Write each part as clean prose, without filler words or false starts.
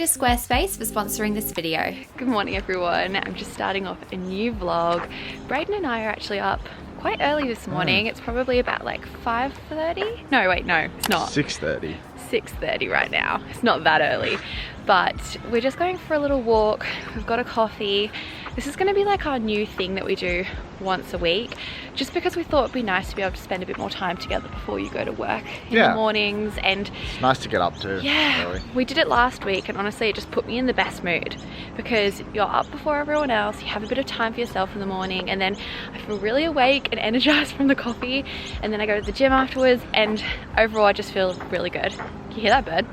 to Squarespace for sponsoring this video. Good morning everyone. I'm just starting off a new vlog. Brayden and I are actually up quite early this morning. It's probably about like 5:30. No, wait, no, it's not. 6:30. 6:30 right now. It's not that early. But we're just going for a little walk. We've got a coffee. This is going to be like our new thing that we do once a week, just because we thought it'd be nice to be able to spend a bit more time together before you go to work in the mornings. And it's nice to get up to. Yeah, really. We did it last week, and honestly it just put me in the best mood because you're up before everyone else, you have a bit of time for yourself in the morning, and then I feel really awake and energized from the coffee, and then I go to the gym afterwards, and overall I just feel really good. Can you hear that bird?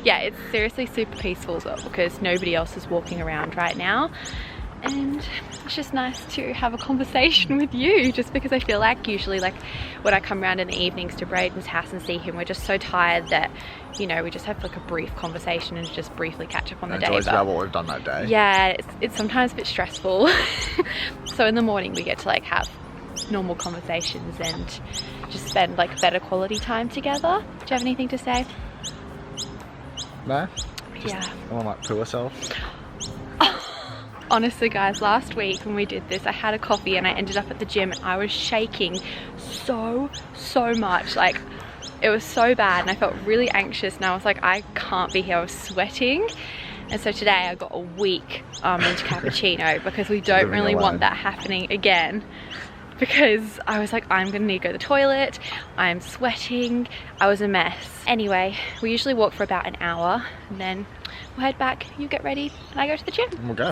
Yeah, it's seriously super peaceful as well because nobody else is walking around right now, and it's just nice to have a conversation with you, just because I feel like usually like when I come around in the evenings to Brayden's house and see him, we're just so tired that, you know, we just have like a brief conversation and just briefly catch up on the day. Enjoys about what we've done that day. Yeah, it's sometimes a bit stressful. So in the morning we get to like have normal conversations and just spend like better quality time together. Do you have anything to say? No? Yeah. I want to like poo herself. Honestly guys, last week when we did this, I had a coffee and I ended up at the gym and I was shaking so much. Like, it was so bad and I felt really anxious, and I was like, I can't be here. I was sweating. And so today I got a weak almond cappuccino because we don't really want that happening again. Because I was like, I'm gonna need to go to the toilet, I'm sweating, I was a mess. Anyway, we usually walk for about an hour and then we'll head back, you get ready, and I go to the gym. We'll go.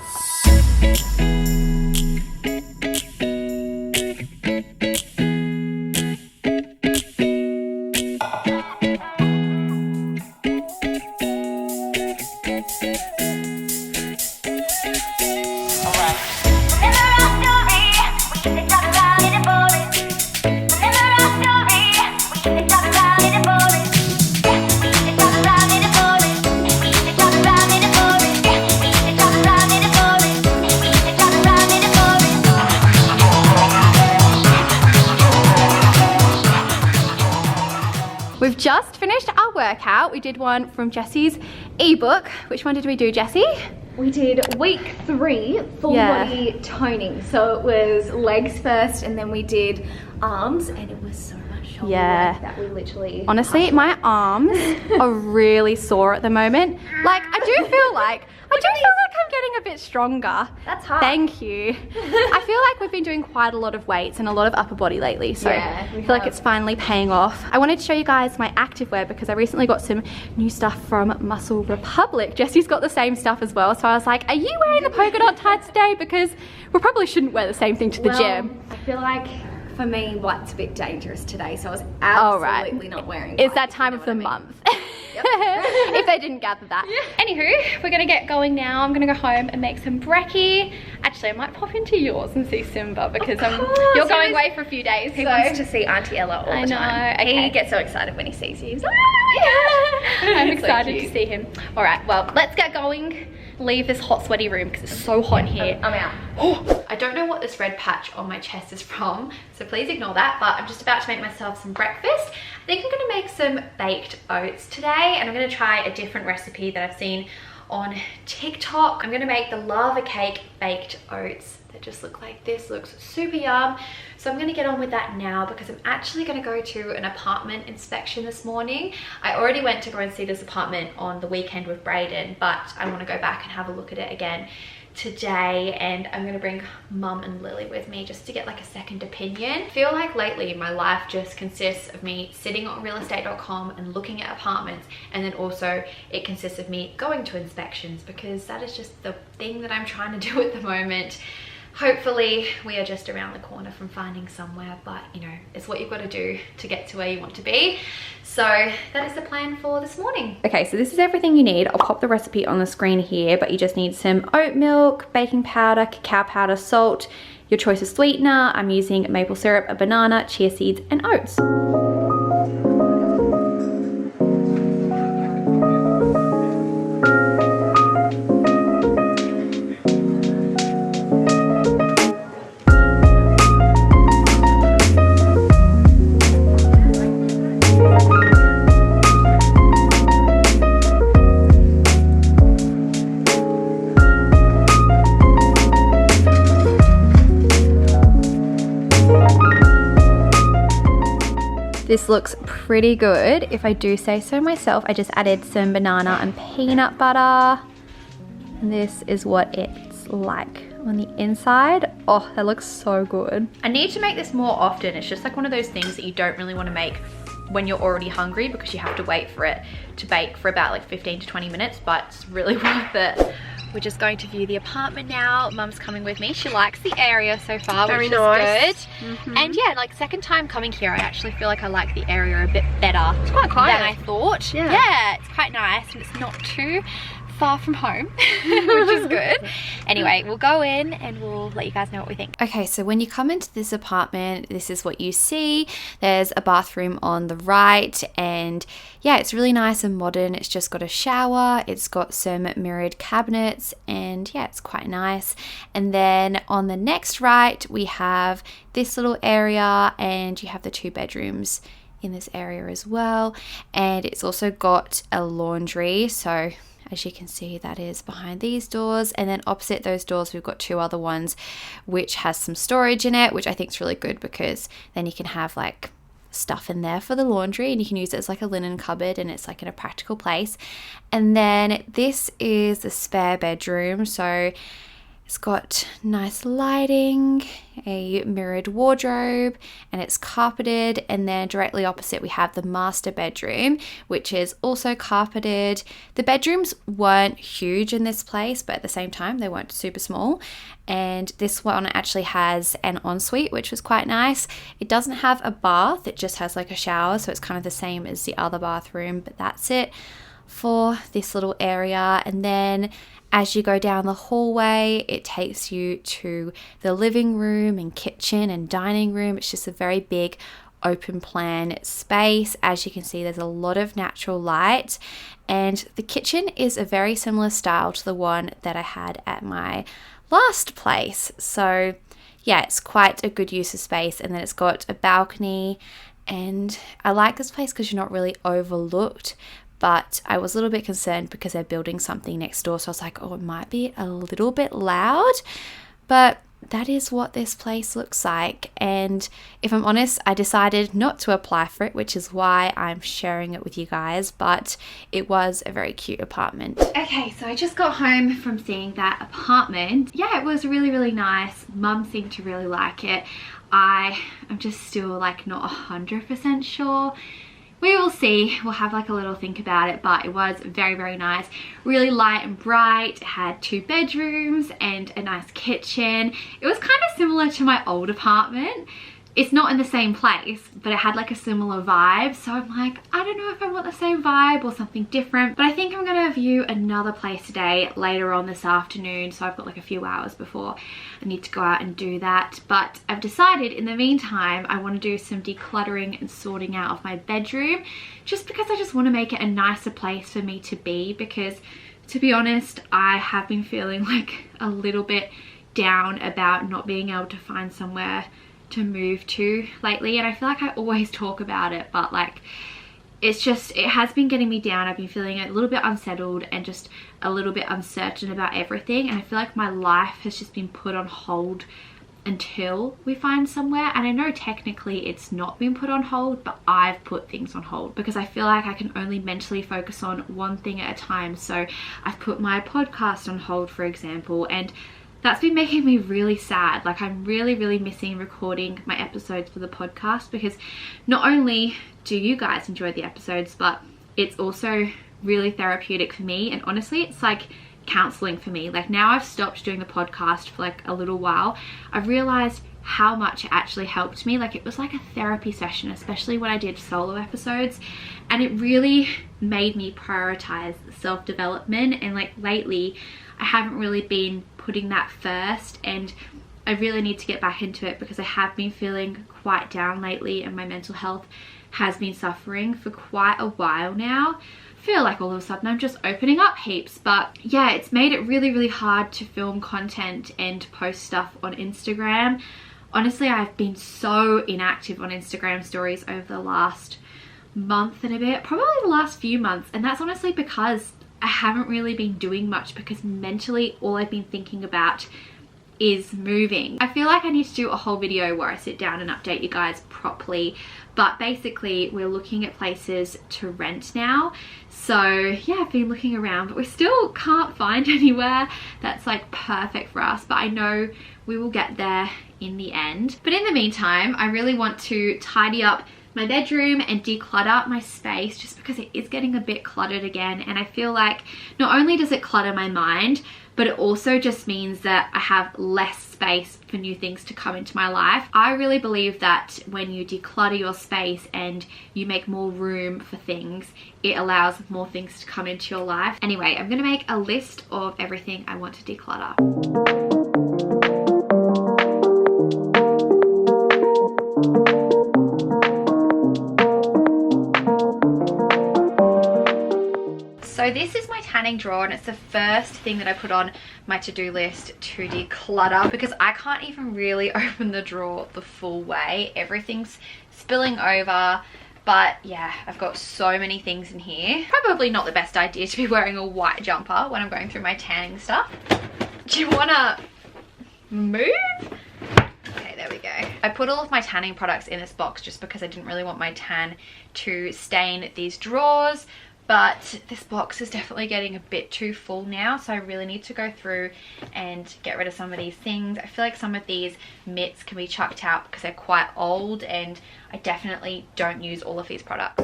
We've just finished our workout. We did one from Jessie's ebook. Which one did we do, Jessie? We did week 3 full body toning. So it was legs first, and then we did arms, and it was so much shoulder work that we literally... Honestly, my arms are really sore at the moment. Like, I do feel like I'm getting a bit stronger. That's hard. Thank you. I feel like we've been doing quite a lot of weights and a lot of upper body lately, so I feel like it's finally paying off. I wanted to show you guys my activewear because I recently got some new stuff from Muscle Republic. Jessie's got the same stuff as well, so I was like, are you wearing the polka dot tights today? Because we probably shouldn't wear the same thing to the gym. I feel like for me, white's a bit dangerous today, so I was absolutely not wearing white. It's that time of the month. If they didn't gather that. Anywho, we're gonna get going now. I'm gonna go home and make some brekkie. Actually, I might pop into yours and see Simba because you're going away for a few days. He wants to see Auntie Ella all the time. Okay. He gets so excited when he sees you. He's like, I'm excited to see him. All right, well, let's get going. Leave this hot, sweaty room because it's so hot in here. I'm out. Oh, I don't know what this red patch on my chest is from, so please ignore that, but I'm just about to make myself some breakfast. I think I'm gonna make some baked oats today, and I'm gonna try a different recipe that I've seen on TikTok. I'm gonna make the lava cake baked oats that just look like this. Looks super yum. So I'm gonna get on with that now because I'm actually gonna go to an apartment inspection this morning. I already went to go and see this apartment on the weekend with Brayden, but I wanna go back and have a look at it again today, and I'm gonna bring Mum and Lily with me just to get like a second opinion. I feel like lately my life just consists of me sitting on realestate.com and looking at apartments, and then also it consists of me going to inspections because that is just the thing that I'm trying to do at the moment. Hopefully we are just around the corner from finding somewhere, but you know, it's what you've got to do to get to where you want to be. So that is the plan for this morning. Okay, so this is everything you need. I'll pop the recipe on the screen here, but you just need some oat milk, baking powder, cacao powder, salt, your choice of sweetener. I'm using maple syrup, a banana, chia seeds, and oats. this looks pretty good if I do say so myself. I just added some banana and peanut butter. And this is what it's like on the inside. Oh, that looks so good. I need to make this more often. It's just like one of those things that you don't really want to make when you're already hungry because you have to wait for it to bake for about like 15 to 20 minutes, but it's really worth it. We're just going to view the apartment now. Mum's coming with me. She likes the area so far, which is good. And yeah, like second time coming here, I actually feel like I like the area a bit better. It's quite quiet than I thought. Yeah, it's quite nice and it's not too far from home, which is good. Anyway, we'll go in and we'll let you guys know what we think. Okay, so when you come into this apartment, this is what you see. There's a bathroom on the right, and yeah, it's really nice and modern. It's just got a shower, it's got some mirrored cabinets, and yeah, it's quite nice. And then on the next right, we have this little area, and you have the 2 bedrooms in this area as well. And it's also got a laundry, so as you can see, that is behind these doors. And then opposite those doors, we've got 2 other ones, which has some storage in it, which I think is really good because then you can have like stuff in there for the laundry and you can use it as like a linen cupboard and it's like in a practical place. And then this is the spare bedroom. So it's got nice lighting, a mirrored wardrobe, and it's carpeted. And then directly opposite we have the master bedroom, which is also carpeted. The bedrooms weren't huge in this place, but at the same time they weren't super small. And this one actually has an ensuite, which was quite nice. It doesn't have a bath, it just has like a shower, so it's kind of the same as the other bathroom, but that's it for this little area. And then as you go down the hallway, it takes you to the living room and kitchen and dining room. It's just a very big open plan space. As you can see, there's a lot of natural light, and the kitchen is a very similar style to the one that I had at my last place. So yeah, it's quite a good use of space. And then it's got a balcony, and I like this place because you're not really overlooked. But I was a little bit concerned because they're building something next door. So I was like, oh, it might be a little bit loud. But that is what this place looks like. And if I'm honest, I decided not to apply for it, which is why I'm sharing it with you guys. But it was a very cute apartment. Okay, so I just got home from seeing that apartment. Yeah, it was really, really nice. Mum seemed to really like it. I'm just still like not 100% sure. We will see. We'll have like a little think about it, but it was very, very nice. Really light and bright. It had 2 bedrooms and a nice kitchen. It was kind of similar to my old apartment. It's not in the same place, but it had like a similar vibe. So I'm like, I don't know if I want the same vibe or something different, but I think I'm gonna view another place today later on this afternoon. So I've got like a few hours before I need to go out and do that. But I've decided in the meantime, I want to do some decluttering and sorting out of my bedroom, just because I just want to make it a nicer place for me to be. Because to be honest, I have been feeling like a little bit down about not being able to find somewhere to move to lately, and I feel like I always talk about it, but like it has been getting me down. I've been feeling a little bit unsettled and just a little bit uncertain about everything, and I feel like my life has just been put on hold until we find somewhere. And I know technically it's not been put on hold, but I've put things on hold because I feel like I can only mentally focus on one thing at a time. So I've put my podcast on hold, for example, and that's been making me really sad. Like I'm really, really missing recording my episodes for the podcast, because not only do you guys enjoy the episodes, but it's also really therapeutic for me. And honestly, it's like counseling for me. Like now I've stopped doing the podcast for like a little while, I've realized how much it actually helped me. Like it was like a therapy session, especially when I did solo episodes, and it really made me prioritize self-development. And like lately I haven't really been putting that first, and I really need to get back into it because I have been feeling quite down lately, and my mental health has been suffering for quite a while now. I feel like all of a sudden I'm just opening up heaps, but yeah, it's made it really, really hard to film content and post stuff on Instagram. Honestly, I've been so inactive on Instagram stories over the last month and a bit, probably the last few months, and that's honestly because I haven't really been doing much, because mentally all I've been thinking about is moving. I feel like I need to do a whole video where I sit down and update you guys properly, but basically we're looking at places to rent now. So yeah, I've been looking around, but we still can't find anywhere that's like perfect for us, but I know we will get there in the end. But in the meantime, I really want to tidy up my bedroom and declutter my space, just because it is getting a bit cluttered again, and I feel like not only does it clutter my mind, but it also just means that I have less space for new things to come into my life. I really believe that when you declutter your space and you make more room for things, it allows more things to come into your life. Anyway, I'm gonna make a list of everything I want to declutter. So this is my tanning drawer, and it's the first thing that I put on my to-do list to declutter, because I can't even really open the drawer the full way. Everything's spilling over. But yeah, I've got so many things in here. Probably not the best idea to be wearing a white jumper when I'm going through my tanning stuff. Do you wanna move? Okay, there we go. I put all of my tanning products in this box just because I didn't really want my tan to stain these drawers. But this box is definitely getting a bit too full now, so I really need to go through and get rid of some of these things. I feel like some of these mitts can be chucked out because they're quite old, and I definitely don't use all of these products.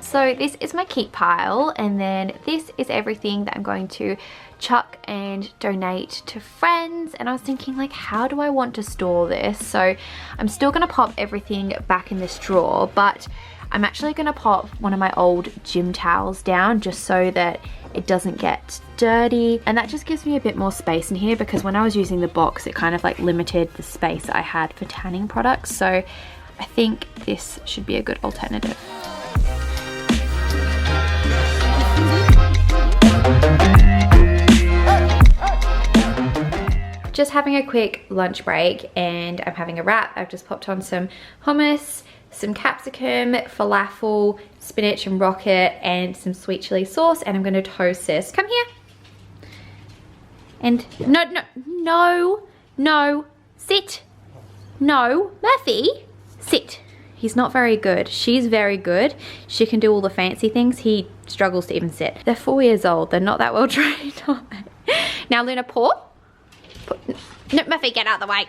So this is my keep pile, and then this is everything that I'm going to chuck and donate to friends. And I was thinking, like, how do I want to store this? So I'm still gonna pop everything back in this drawer, but I'm actually gonna pop one of my old gym towels down just so that it doesn't get dirty, and that just gives me a bit more space in here, because when I was using the box it kind of like limited the space I had for tanning products. So I think this should be a good alternative. Just having a quick lunch break, and I'm having a wrap. I've just popped on some hummus, some capsicum, falafel, spinach and rocket, and some sweet chili sauce, and I'm gonna toast this. Come here. And no, sit. No, Murphy, sit. He's not very good. She's very good. She can do all the fancy things. He struggles to even sit. They're 4 years old. They're not that well trained, are they? Now, Luna, paw. No, Murphy, get out of the way.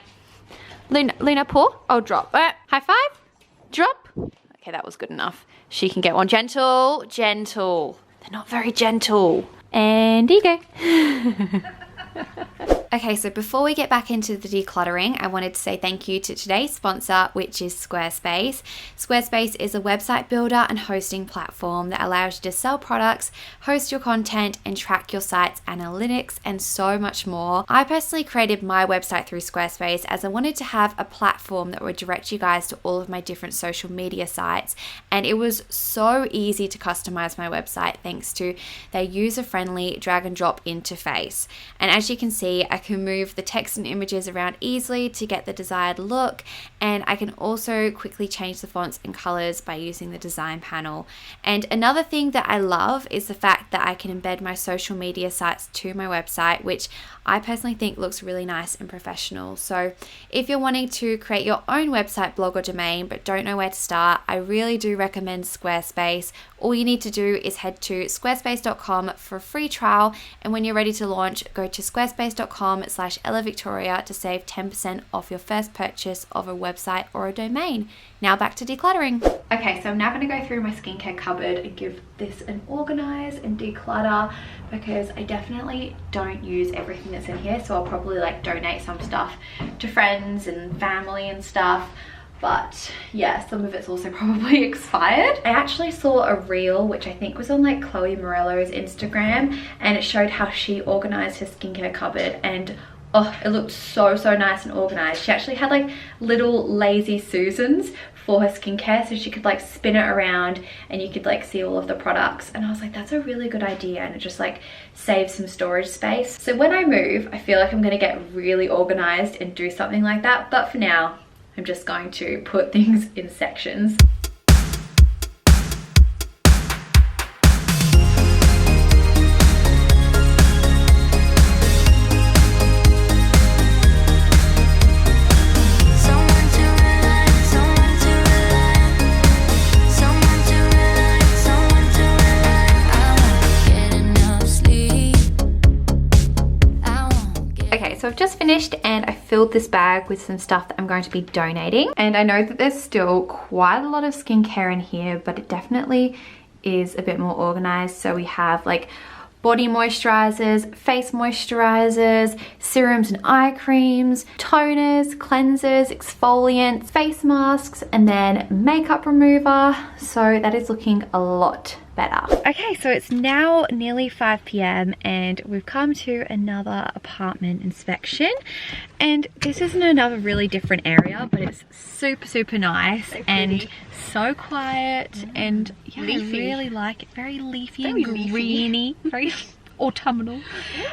Luna, paw. Oh, drop. High five. Drop. Okay, that was good enough. She can get one. Gentle, gentle. They're not very gentle. And here you go. Okay, so before we get back into the decluttering, I wanted to say thank you to today's sponsor, which is Squarespace. Squarespace is a website builder and hosting platform that allows you to sell products, host your content, and track your site's analytics, and so much more. I personally created my website through Squarespace as I wanted to have a platform that would direct you guys to all of my different social media sites, and it was so easy to customize my website thanks to their user-friendly drag and drop interface. And as you can see, I can move the text and images around easily to get the desired look, and I can also quickly change the fonts and colors by using the design panel. And another thing that I love is the fact that I can embed my social media sites to my website, which I personally think looks really nice and professional. So if you're wanting to create your own website, blog, or domain but don't know where to start, I really do recommend Squarespace. All you need to do is head to squarespace.com for a free trial, and when you're ready to launch, go to squarespace.com/EllaVictoria to save 10% off your first purchase of a website or a domain. Now back to decluttering. Okay, so I'm now going to go through my skincare cupboard and give this an organize and declutter, because I definitely don't use everything that's in here. So I'll probably like donate some stuff to friends and family and stuff. But yeah, some of it's also probably expired. I actually saw a reel, which I think was on like Chloe Morello's Instagram, and it showed how she organized her skincare cupboard, and oh, it looked so nice and organized. She actually had like little lazy Susans for her skincare, so she could like spin it around and you could like see all of the products. And I was like, that's a really good idea, and it just like saves some storage space. So when I move, I feel like I'm gonna get really organized and do something like that, but for now I'm just going to put things in sections. So I've just finished and I filled this bag with some stuff that I'm going to be donating. And I know that there's still quite a lot of skincare in here, but it definitely is a bit more organized. So we have like body moisturizers, face moisturizers, serums and eye creams, toners, cleansers, exfoliants, face masks, and then makeup remover. So that is looking a lot better. Okay, so it's now nearly 5 p.m. and we've come to another apartment inspection, and this is in another really different area, but it's super nice and so quiet, and yeah, leafy. I really like it. Very leafy and greeny, very autumnal.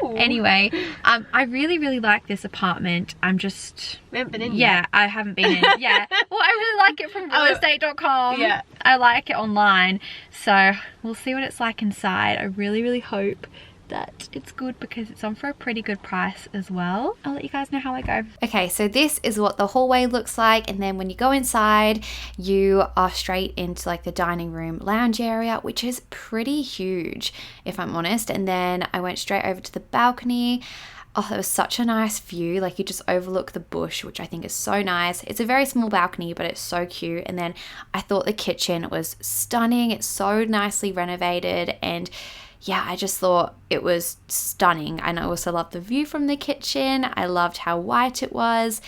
Ooh. Anyway, I really like this apartment. I'm just... We haven't been in yet. I haven't been in. Yeah. Well, I really like it from realestate.com. Yeah. I like it online. So we'll see what it's like inside. I really hope that it's good because it's on for a pretty good price as well. I'll let you guys know how I go. Okay, so this is what the hallway looks like, and then when you go inside you are straight into like the dining room lounge area, which is pretty huge if I'm honest. And then I went straight over to the balcony. Oh, it was such a nice view. Like you just overlook the bush, which I think is so nice. It's a very small balcony, but it's so cute. And then I thought the kitchen was stunning. It's so nicely renovated, and yeah, I just thought it was stunning. And I also loved the view from the kitchen. I loved how white it was,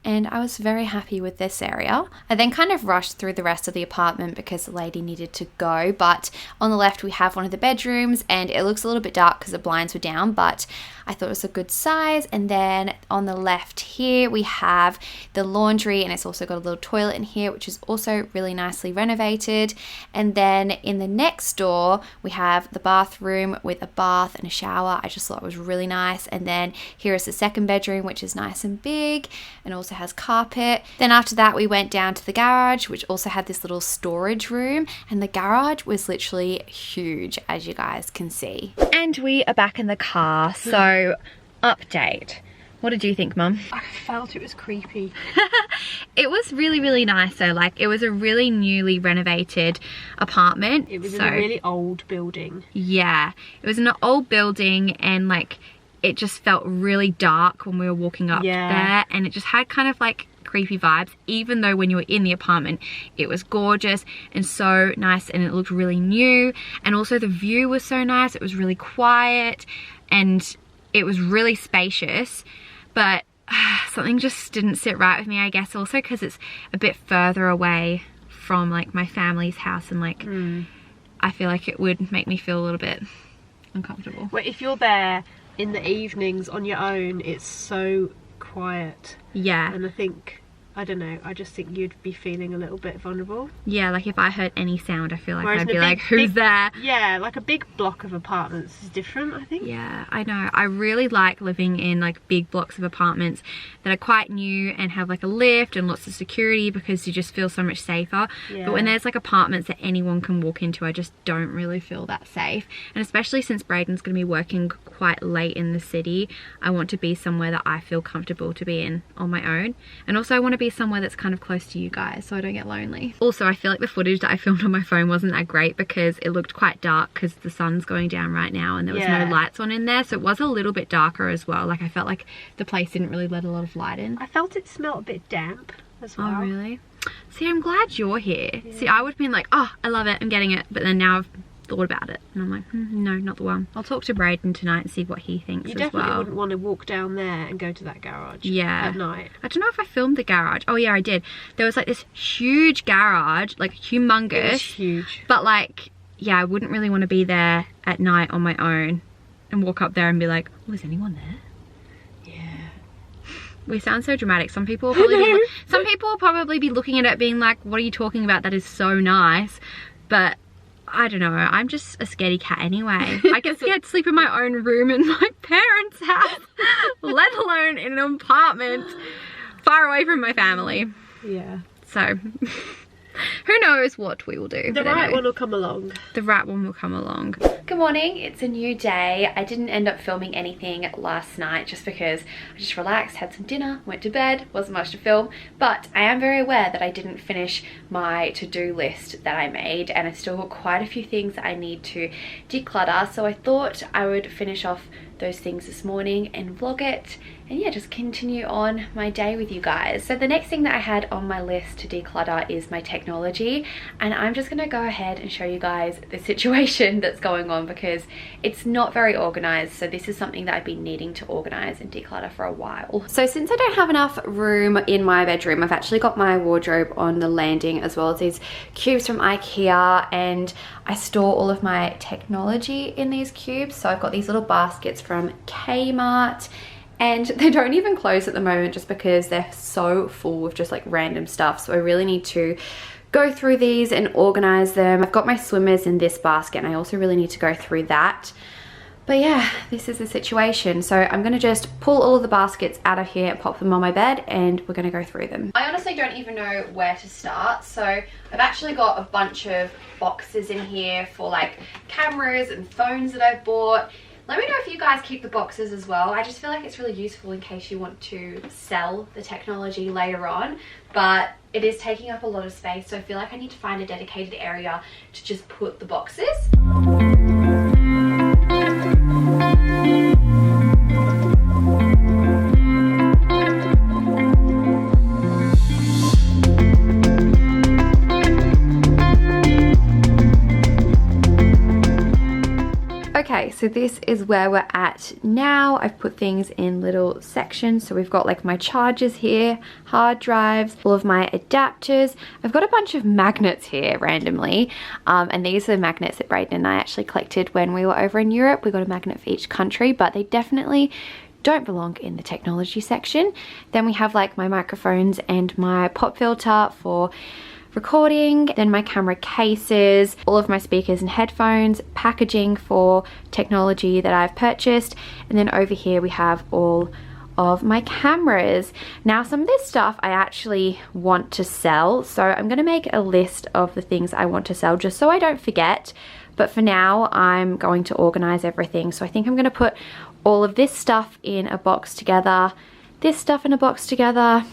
and I was very happy with this area. I then kind of rushed through the rest of the apartment because the lady needed to go, but on the left we have one of the bedrooms, and it looks a little bit dark because the blinds were down, but I thought it was a good size. And then on the left here we have the laundry, and it's also got a little toilet in here, which is also really nicely renovated. And then in the next door we have the bathroom with a bath and a shower. I just thought it was really nice. And then here is the second bedroom, which is nice and big and also has carpet. Then after that we went down to the garage, which also had this little storage room, and the garage was literally huge, as you guys can see. And we are back in the car. So update, what did you think, Mum? I felt it was creepy. It was really nice though. Like it was a really newly renovated apartment. It was in a really old building. Yeah, it was an old building, and like it just felt really dark when we were walking up there, and it just had kind of like creepy vibes, even though when you were in the apartment it was gorgeous and so nice, and it looked really new. And also the view was so nice. It was really quiet and it was really spacious, but something just didn't sit right with me, I guess, also because it's a bit further away from like my family's house, and like I feel like it would make me feel a little bit uncomfortable. Well, if you're there in the evenings on your own, it's so quiet. Yeah. And I don't know, I just think you'd be feeling a little bit vulnerable. Yeah, like if I heard any sound, I feel like Whereas I'd be like, who's there? Yeah, like a big block of apartments is different, I think. Yeah, I know. I really like living in like big blocks of apartments that are quite new and have like a lift and lots of security, because you just feel so much safer. Yeah. But when there's like apartments that anyone can walk into, I just don't really feel that safe. And especially since Braden's going to be working quite late in the city, I want to be somewhere that I feel comfortable to be in on my own. And also I want to be somewhere that's kind of close to you guys so I don't get lonely. Also, I feel like the footage that I filmed on my phone wasn't that great because it looked quite dark because the sun's going down right now and there was no lights on in there, so it was a little bit darker as well. Like I felt like the place didn't really let a lot of light in. I felt it smelled a bit damp as well. Oh really? See, I'm glad you're here. Yeah. See, I would have been like, oh, I love it, I'm getting it, but then now I've thought about it and I'm like, no, not the one. I'll talk to Braden tonight and see what he thinks as well. You definitely wouldn't want to walk down there and go to that garage at night. I don't know if I filmed the garage. Oh yeah, I did. There was like this huge garage, like humongous. It was huge. But like, yeah, I wouldn't really want to be there at night on my own and walk up there and be like, oh, is anyone there? Yeah. We sound so dramatic. Some people will probably be looking at it being like, what are you talking about? That is so nice. But I don't know, I'm just a scaredy cat anyway. I get scared to sleep in my own room in my parents' house, let alone in an apartment far away from my family. Yeah. So who knows what we will do. The right one will come along. The right one will come along. Good morning, it's a new day. I didn't end up filming anything last night just because I just relaxed, had some dinner, went to bed, wasn't much to film, but I am very aware that I didn't finish my to-do list that I made, and I still got quite a few things that I need to declutter, so I thought I would finish off those things this morning and vlog it, and yeah, just continue on my day with you guys. So the next thing that I had on my list to declutter is my technology, and I'm just gonna go ahead and show you guys the situation that's going on because it's not very organized. So this is something that I've been needing to organize and declutter for a while. So since I don't have enough room in my bedroom, I've actually got my wardrobe on the landing as well as these cubes from IKEA, and I store all of my technology in these cubes. So I've got these little baskets from Kmart, and they don't even close at the moment just because they're so full of just like random stuff. So I really need to go through these and organize them. I've got my swimmers in this basket, and I also really need to go through that. But yeah, this is the situation. So I'm gonna just pull all of the baskets out of here, pop them on my bed, and we're gonna go through them. I honestly don't even know where to start. So I've actually got a bunch of boxes in here for like cameras and phones that I've bought. Let me know if you guys keep the boxes as well. I just feel like it's really useful in case you want to sell the technology later on, but it is taking up a lot of space, so I feel like I need to find a dedicated area to just put the boxes. Okay, so this is where we're at now. I've put things in little sections. So we've got like my chargers here, hard drives, all of my adapters. I've got a bunch of magnets here randomly. And these are the magnets that Brayden and I actually collected when we were over in Europe. We got a magnet for each country, but they definitely don't belong in the technology section. Then we have like my microphones and my pop filter for recording, then my camera cases, all of my speakers and headphones, packaging for technology that I've purchased, and then over here we have all of my cameras. Now some of this stuff I actually want to sell, so I'm going to make a list of the things I want to sell just so I don't forget, but for now I'm going to organize everything. So I think I'm going to put all of this stuff in a box together, this stuff in a box together.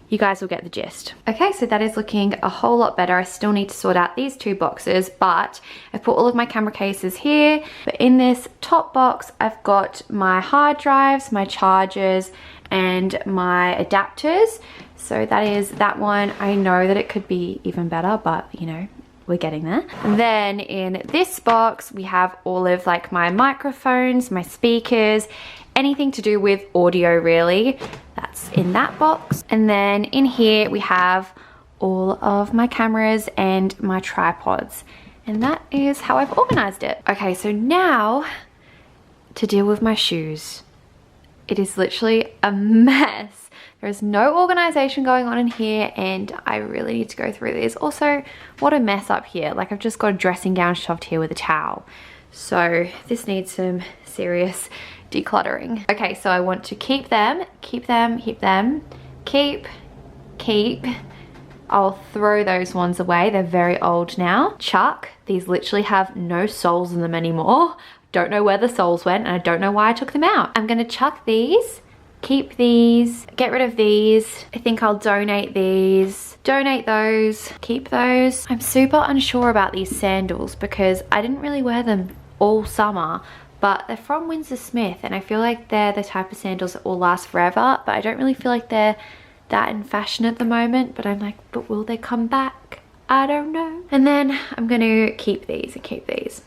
You guys will get the gist. Okay, so that is looking a whole lot better. I still need to sort out these two boxes, but I've put all of my camera cases here. But in this top box, I've got my hard drives, my chargers, and my adapters. So that is that one. I know that it could be even better, but you know, we're getting there. And then in this box, we have all of like my microphones, my speakers, anything to do with audio really. That's in that box. And then in here we have all of my cameras and my tripods. And that is how I've organized it. Okay, so now to deal with my shoes. It is literally a mess. There's no organization going on in here, and I really need to go through these. Also, what a mess up here. Like I've just got a dressing gown shoved here with a towel. So this needs some serious decluttering. Okay, so I want to keep them, keep. I'll throw those ones away. They're very old now. Chuck. These literally have no soles in them anymore. Don't know where the soles went, and I don't know why I took them out. I'm gonna chuck these, keep these, get rid of these. I think I'll donate these, donate those, keep those. I'm super unsure about these sandals because I didn't really wear them all summer, but they're from Windsor Smith, and I feel like they're the type of sandals that will last forever, but I don't really feel like they're that in fashion at the moment. But I'm like, but will they come back? I don't know. And then I'm gonna keep these and keep these.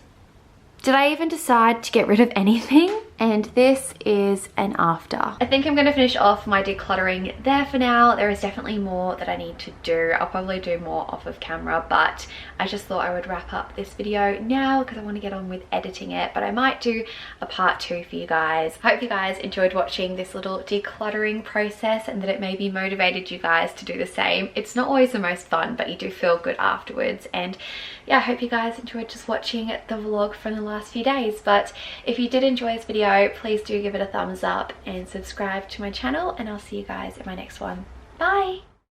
Did I even decide to get rid of anything? and this is an after. I think I'm going to finish off my decluttering there for now. There is definitely more that I need to do. I'll probably do more off of camera, but I just thought I would wrap up this video now because I want to get on with editing it, but I might do a part 2 for you guys. I hope you guys enjoyed watching this little decluttering process and that it maybe motivated you guys to do the same. It's not always the most fun, but you do feel good afterwards. And yeah, I hope you guys enjoyed just watching the vlog from the last few days. But if you did enjoy this video, please do give it a thumbs up and subscribe to my channel, and I'll see you guys in my next one. Bye!